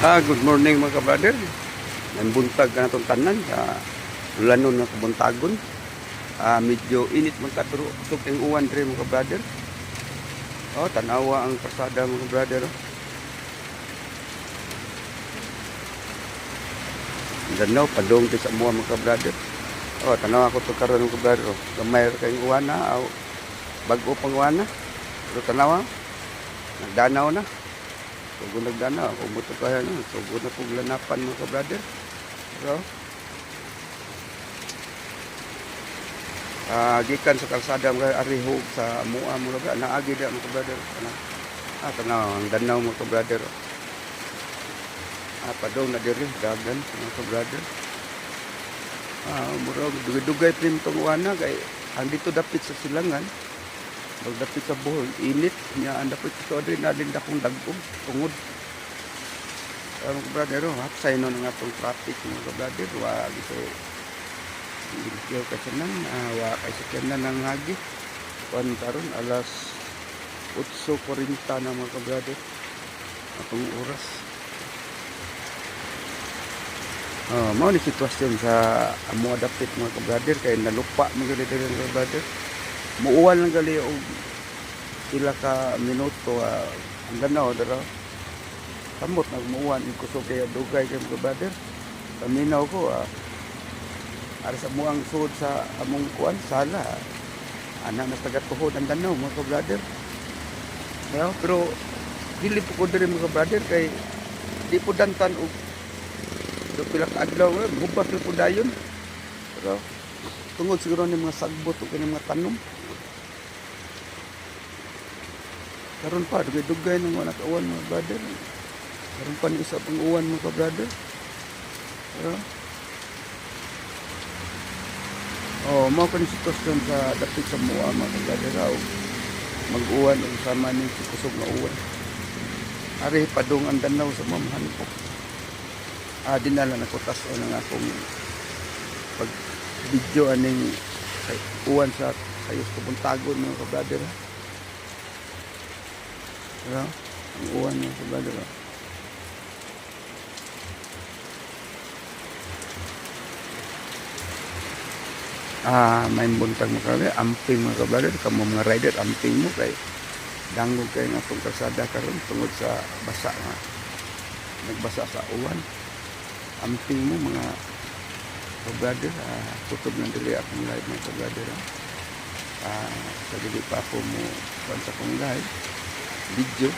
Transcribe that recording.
Good morning mga ka-brother. May buntag ka na itong tanan. Lanon na kabuntagon. Medyo init magkaturo. Ito yung uwan rin mga ka-brother. Tanawa ang kasada mga ka-brother. Ganaw, padong sa mua mga ka-brother. Tanawa ko ito karoon mga ka-brother. Gamay kayong uwan na. Bago pang uwan na. Pero tanawa, nagdanaw na. Sugo nagdana, umuto kaya na. Sugo na pong lanapan mga ka-brother. So, gikan sa kalsada mga arihog sa mua mga ka-brother. Naagi na mga ka-brother. Tanaw, ang danaw mga ka-brother. Padong na diri, dagan mga ka-brother. Murag, dugay-dugay prim itong uwana. Kaya, ang dito dapit sa silangan. Magdapit sa buhol, init niya, ang dapit sa adrenaline akong dagong, tungod. Mga brother, hapsay no nga itong traffic, mga brother, wag ito, hindi kasi nan, wag kasi kaya na hagi. Kuan karon alas 8:40 na mga brother, atong oras. Mao ni sitwasyon sa amo dapit mga brother, kay nalupa mga brother. Muuwan lang gali o sila ka minuto ang ganaw dara samot nagmuuwan kusog kay dugay kay mga brother paminaw ko ara sa muang sud sa among kuan sala ana na tagatuhod ang ganaw mga brother pero dili po ko diri mga brother kay di po dantan og pila ka adlaw gubas po dayon pero tungod siguro ni mga sagbot o kini mga tanom. Karon pa dugay-dugay ng mga nakauwan mga brother. Karon pa ni isa pang uwan mga brother. Mao kan sitwasyon sa dapit sa mua mga brother. Mag-uwan og sama ni kusog na uwan. Ari padong ang danaw sa mamahan po. Dinala na ko tas o nga akong pag video aning uwan sa sayos kabuntagon mga brother. Ang uwan mga ka-brother. May buntag mga ka-brother. Amping mga ka-brother. Kamu mga rider, amping mo kay dangog kayo nga itong kalsada karon tungod sa basa nga. Nagbasa sa uwan. Amping mo mga ka-brother. Kutob ng dili akong live mga ka-brother. Sa dili pa ako mo sa akong live video